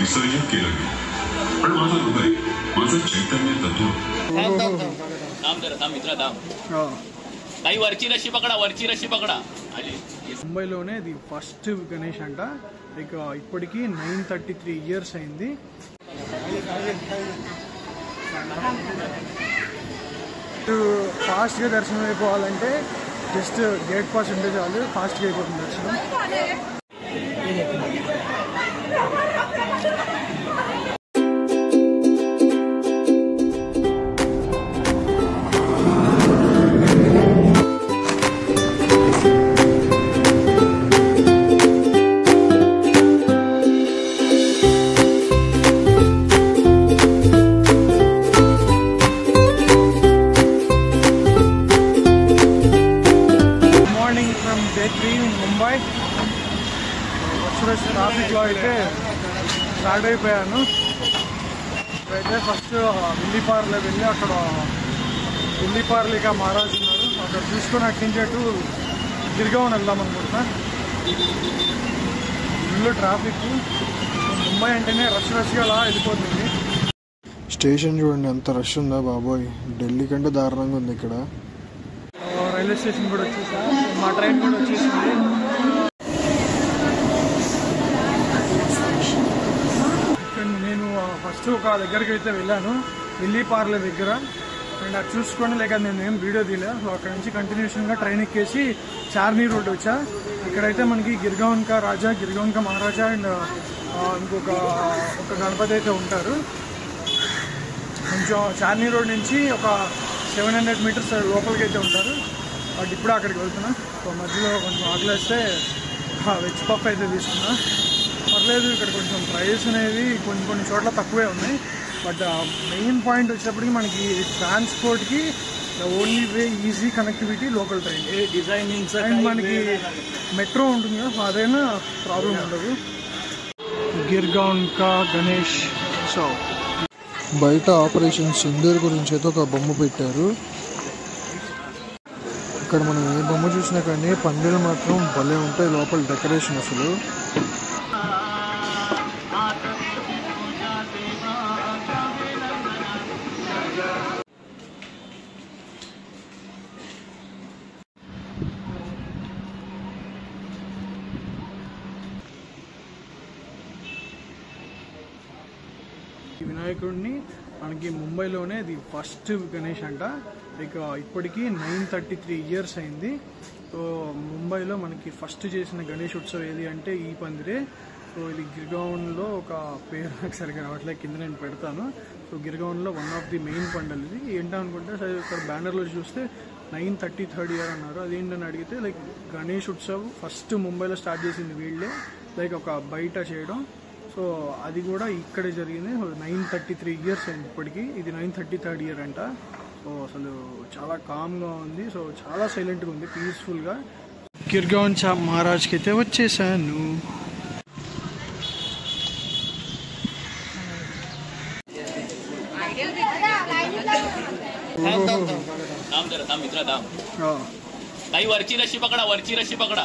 विसर्जन केलं गेलं. पण माझं हृदय, माझं चैतन्य तत्व ముంబైలోనే ఇది ఫస్ట్ గణేష్ అంట. ఇక ఇప్పటికి 933 years అయింది. ఫాస్ట్గా దర్శనం అయిపోవాలంటే జస్ట్ గేట్ పాస్ ఉంటే చాలు, ఫాస్ట్గా అయిపోతుంది దర్శనం. ముంబై ట్రాఫిక్లో అయితే స్టార్ట్ అయిపోయాను. అయితే ఫస్ట్ విల్లీపార్లో వెళ్ళి అక్కడ విల్లీపార్లిక మహారాజ్ ఉన్నారు, అక్కడ చూసుకొని అట్టించేటు గిర్గాన్ వెళ్దాం అనుకుంటున్నా. ఫుల్ ట్రాఫిక్, ముంబై అంటేనే రష్గా అలా వెళ్ళిపోతుంది. స్టేషన్ చూడండి ఎంత రష్ ఉందా బాబోయ్, ఢిల్లీ కంటే దారుణంగా ఉంది ఇక్కడ. రైల్వే స్టేషన్ కూడా వచ్చేసా, మా ట్రైన్ కూడా వచ్చేసింది. ఇక్కడ నేను ఫస్ట్ ఒక దగ్గరికి అయితే వెళ్ళాను, విల్లీపార్లే దగ్గర. అండ్ అది చూసుకొని లేక నేను ఏం వీడియో తీయలే. సో అక్కడ నుంచి కంటిన్యూషన్గా ట్రైన్ ఎక్కేసి చార్నీ రోడ్ వచ్చా. ఇక్కడైతే మనకి గిర్గాన్ కా రాజా, గిర్గాన్ కా మహారాజా అండ్ ఇంకొక గణపతి అయితే ఉంటారు. కొంచెం చార్నీ రోడ్ నుంచి ఒక 700 meters లోపలికి అయితే ఉంటారు. బట్ ఇప్పుడు అక్కడికి వెళ్తున్నా. సో మధ్యలో కొంచెం ఆకలేస్తే వెజ్ పఫ్ అయితే తీసుకున్నా. పర్లేదు, ఇక్కడ కొంచెం ప్రైస్ అనేవి కొన్ని చోట్ల తక్కువే ఉన్నాయి. బట్ మెయిన్ పాయింట్ వచ్చేటప్పటికి మనకి ట్రాన్స్పోర్ట్కి only way easy connectivity local train. And మనకి మెట్రో ఉంటుంది కదా, అదైనా ప్రాబ్లం ఉండదు. గిర్గాన్ కా గణేష్. సో బయట ఆపరేషన్ సింధూర్ గురించి అయితే ఒక బొమ్మ పెట్టారు. ఇక్కడ మనం ఏ బొమ్మ చూసినా కానీ పందిలు మాత్రం భలే ఉంటాయి లోపల డెకరేషన్. అసలు ఈ వినాయకుడిని మనకి ముంబైలోనే ఇది ఫస్ట్ గణేష్ అంట. ఇక ఇప్పటికి 933 years అయింది. సో ముంబైలో మనకి ఫస్ట్ చేసిన గణేష్ ఉత్సవం ఏది అంటే ఈ పందిరే. సో ఇది గిర్గాన్లో ఒక పేరు నాకు సరిగ్గా రావట్లేదు, కింద నేను పెడతాను. సో గిర్గాన్లో వన్ ఆఫ్ ది మెయిన్ పండుగలు ఇది. ఏంటనుకుంటే సరే ఇక్కడ బ్యానర్లో చూస్తే 933rd year అన్నారు. అదేంటని అడిగితే లైక్ గణేష్ ఉత్సవ్ ఫస్ట్ ముంబైలో స్టార్ట్ చేసింది వీళ్ళే, లైక్ ఒక బయట చేయడం. సో అది కూడా ఇక్కడే జరిగింది. 933 years అయింది ఇప్పటికి. ఇది 933rd year అంట. సో అసలు చాలా కామ్గా ఉంది. సో చాలా సైలెంట్గా ఉంది, పీస్ఫుల్గా. గిర్గాన్ మహారాజ్కి అయితే వచ్చేసాను. वरची रशी पकडा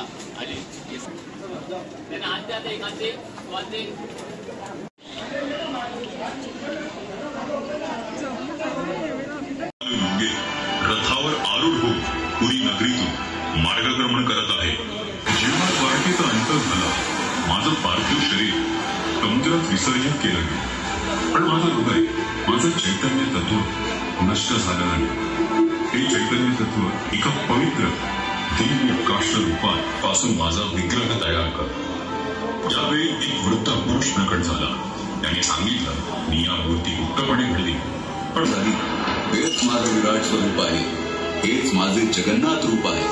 रथावर आरूढ होऊन पुरी नगरीतून मार्गक्रमण करत आहे. जीवनात वारकेचा अंत झाला, माझं पार्थिव शरीर समुद्रात विसर्जन केलं गेलं. पण माझं हृदय, माझं चैतन्य तत्व नष्ट झालं नाही. हे चैतन्य तत्व एका पवित्र दिव्य काष्ठ रूपापासून माझा विग्रह तयार कर. ज्यावेळी एक वृद्ध पुरुष प्रकट झाला, त्याने सांगितलं मी या मूर्ती गुप्तपणे घडली. पण झाली हेच माझं विराट स्वरूप आहे, हेच माझे जगन्नाथ रूप आहे.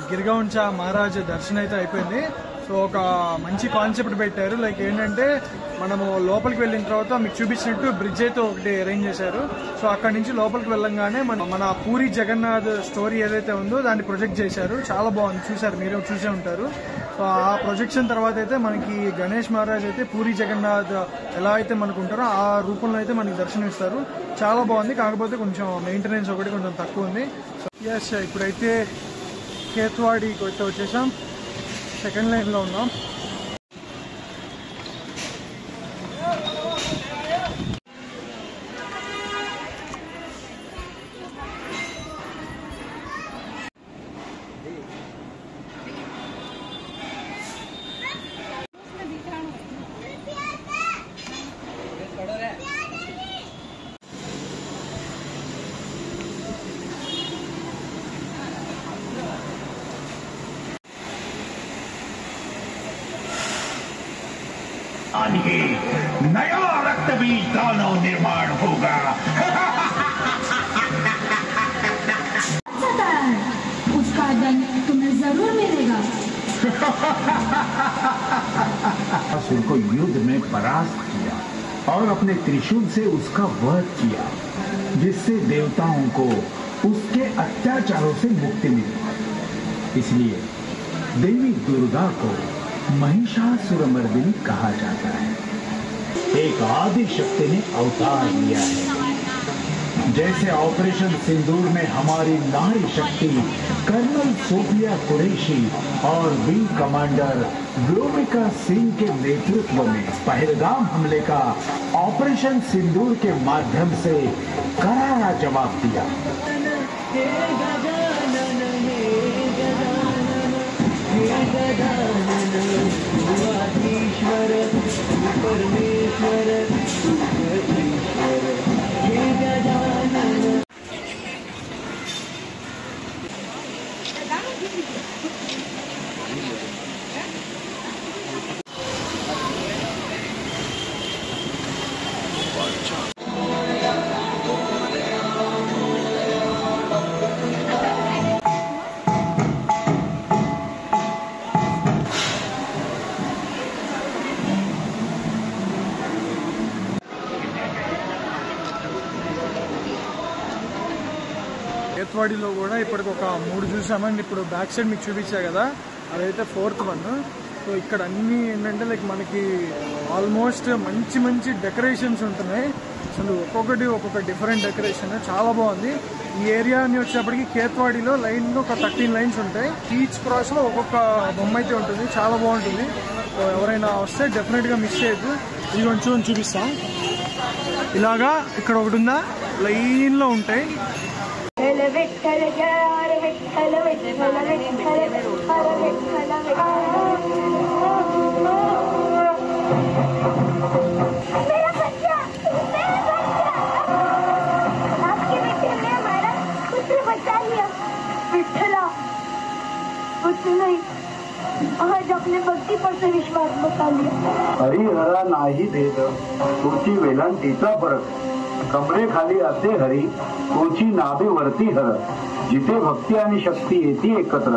గిర్గాన్ మహారాజ్ దర్శనం అయితే అయిపోయింది. సో ఒక మంచి కాన్సెప్ట్ పెట్టారు. లైక్ ఏంటంటే మనము లోపలికి వెళ్ళిన తర్వాత మీకు చూపించినట్టు బ్రిడ్జ్ అయితే ఒకటి అరేంజ్ చేశారు. సో అక్కడ నుంచి లోపలికి వెళ్ళంగానే మన పూరి జగన్నాథ్ స్టోరీ ఏదైతే ఉందో దాన్ని ప్రొజెక్ట్ చేశారు. చాలా బాగుంది, చూసారు, మీరు చూసే ఉంటారు. సో ఆ ప్రొజెక్షన్ తర్వాత అయితే మనకి గణేష్ మహారాజ్ అయితే పూరి జగన్నాథ్ ఎలా అయితే మనకు ఉంటారో ఆ రూపంలో అయితే మనకి దర్శనం ఇస్తారు. చాలా బాగుంది. కాకపోతే కొంచెం మెయింటెనెన్స్ ఒకటి కొంచెం తక్కువ ఉంది. సో ఎస్, ఇప్పుడైతే కేత్వాడికి అయితే వచ్చేసాం. సెకండ్ లైన్లో ఉన్నాం. नया रक्तबीज दानव निर्माण होगा। उसका दंड तुम्हें जरूर मिलेगा। को युद्ध में परास्त किया और अपने त्रिशूल से उसका वध किया, जिससे देवताओं को उसके अत्याचारों से मुक्ति मिली। इसलिए देवी दुर्गा को महिषासुरमर्दिनी कहा जाता है। एक आदि शक्ति ने अवतार लिया है। जैसे ऑपरेशन सिंदूर में हमारी नारी शक्ति कर्नल सोफिया कुरैशी और विंग कमांडर व्योमिका सिंह के नेतृत्व में पहलगाम हमले का ऑपरेशन सिंदूर के माध्यम से करारा जवाब दिया। కేత్వాడిలో కూడా ఇప్పటికి ఒక 3 చూసామండి. ఇప్పుడు బ్యాక్ సైడ్ మీకు చూపించా కదా, అదైతే 4th వన్. సో ఇక్కడ అన్నీ ఏంటంటే లైక్ మనకి ఆల్మోస్ట్ మంచి మంచి డెకరేషన్స్ ఉంటున్నాయి. అసలు ఒక్కొక్క డిఫరెంట్ డెకరేషన్ చాలా బాగుంది. ఈ ఏరియాని వచ్చేప్పటికి కేత్వాడిలో లైన్లో ఒక 13 లైన్స్ ఉంటాయి. ఈచ్ క్రాస్లో ఒక్కొక్క బొమ్మ అయితే ఉంటుంది. చాలా బాగుంటుంది. సో ఎవరైనా వస్తే డెఫినెట్గా మిస్ చేయొద్దు. ఇది కొంచెం చూపిస్తాం. ఇలాగా ఇక్కడ ఒకటి ఉందా, లైన్లో ఉంటాయి. आज अपने भक्ती पर से विश्वास बता लिया। हरिहरा नाही भेद तुझी वेलांटीचा फरक, कमरे खाली असे हरी तुझी नाभीवरती हर, जिथे भक्ती आणि शक्ती येते एकत्र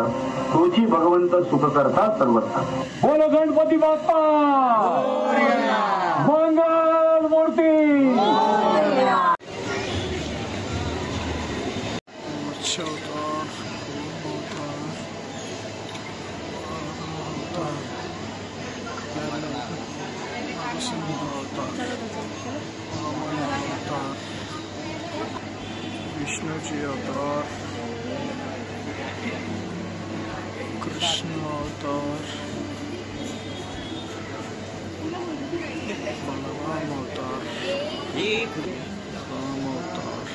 तुझी भगवंत सुख करता सर्वत्र। बोलो गणपती बाप्पा, मंगल मूर्ती। विष्णु जी अवतार, कृष्ण अवतार, बलराम अवतार, राम अवतार,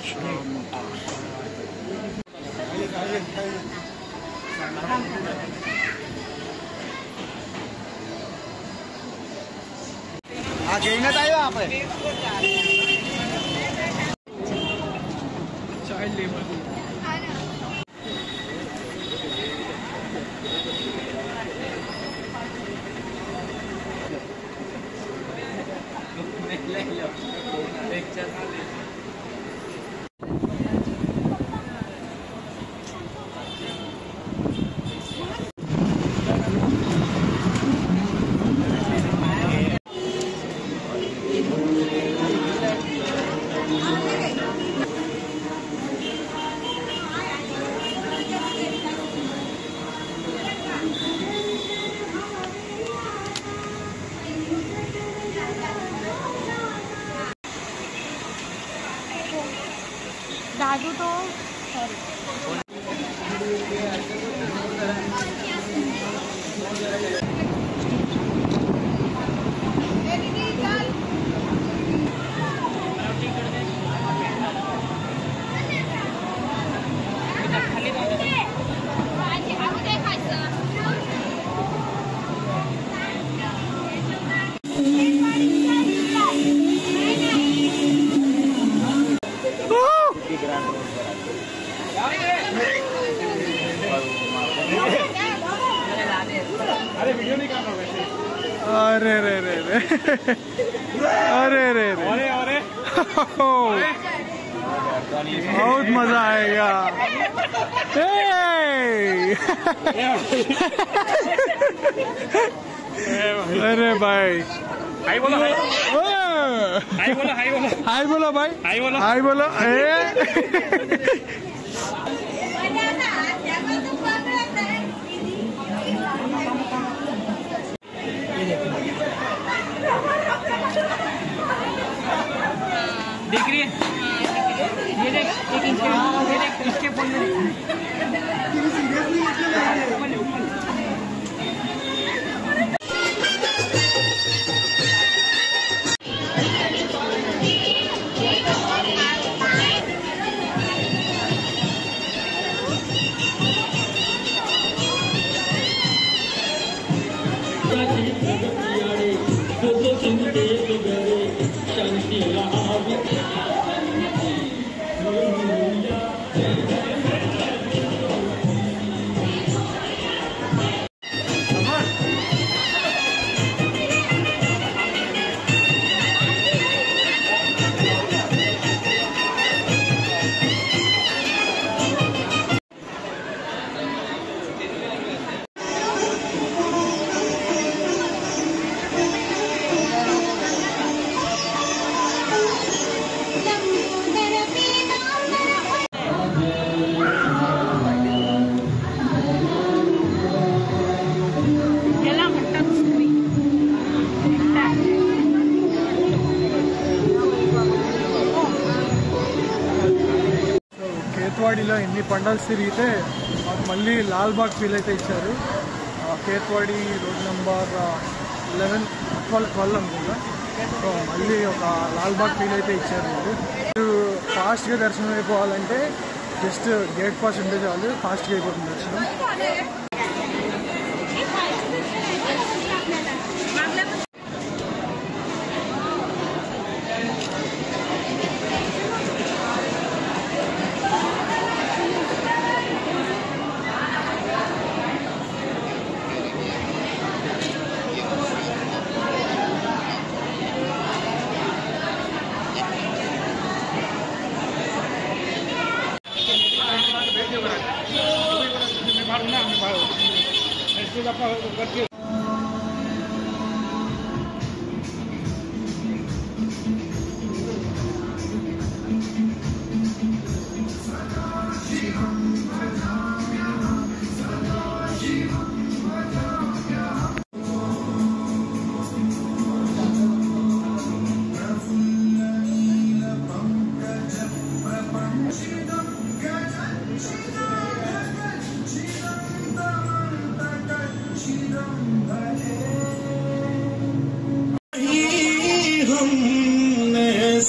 श्याम अवतार। आगे ताई वहाँ पे चाइल्ड लेबर अरे रे रे रे अरे रे रे बहुत मजा आएगा। अरे भाई हाय बोलो हाय बोलो हाय बोलो हाय बोलो भाई हाय बोलो हाय बोलो। देख रही है ये देख एक इंच ये देख इसके फोन में కేత్వాడిలో ఎన్ని పండాల్స్ తిరిగితే మాకు మళ్ళీ లాల్బాగ్ ఫీల్ అయితే ఇచ్చారు. కేత్వాడి రోడ్ నెంబర్ 12 అనుకుంటా. సో మళ్ళీ ఒక లాల్బాగ్ ఫీల్ అయితే ఇచ్చారు. మీరు ఫాస్ట్గా దర్శనం అయిపోవాలంటే జస్ట్ గేట్ పాస్ ఉంటే చాలు, ఫాస్ట్గా అయిపోతుంది దర్శనం.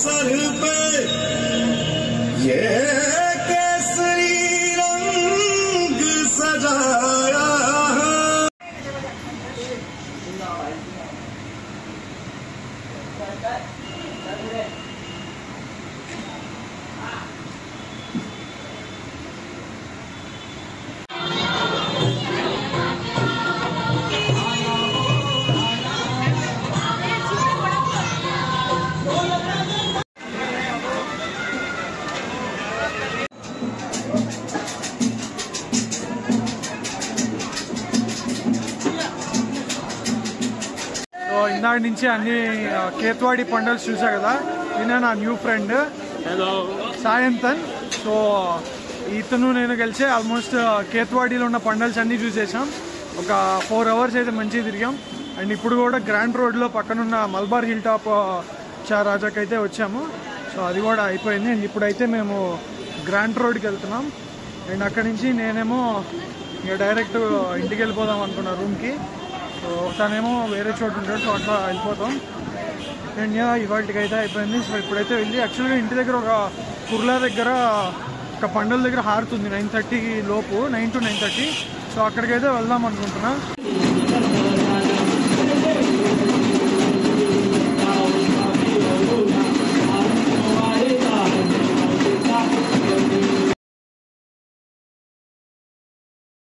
सर पे ये केसरी रंग सजाया ఇందాక నుంచి అన్ని కేత్వాడి పండల్స్ చూసా కదా. ఈయన నా న్యూ ఫ్రెండ్ సాయంతన్. సో ఇతను నేను కలిసి ఆల్మోస్ట్ కేత్వాడిలో ఉన్న పండల్స్ అన్నీ చూసేసాం. ఒక 4 hours అయితే మంచిగా తిరిగాం. అండ్ ఇప్పుడు కూడా గ్రాండ్ రోడ్లో పక్కనున్న మల్బార్ హిల్ టాప్ రాజాకి అయితే వచ్చాము. సో అది కూడా అయిపోయింది. అండ్ ఇప్పుడైతే మేము గ్రాండ్ రోడ్కి వెళ్తున్నాం. అండ్ అక్కడి నుంచి నేనేమో ఇక డైరెక్ట్ ఇంటికి వెళ్ళిపోదాం అనుకున్నా రూమ్కి. సో తనేమో వేరే చోటు ఉంటాడు, సో అట్లా వెళ్ళిపోతాం. అండ్ ఇవాళకి అయితే అయిపోయింది. సో ఇప్పుడైతే వెళ్ళి యాక్చువల్గా ఇంటి దగ్గర ఒక కుర్లా దగ్గర ఒక పండుగ దగ్గర హారుతుంది 9:30 లోపు, 9 to 9:30. సో అక్కడికైతే వెళ్దాం అనుకుంటున్నా.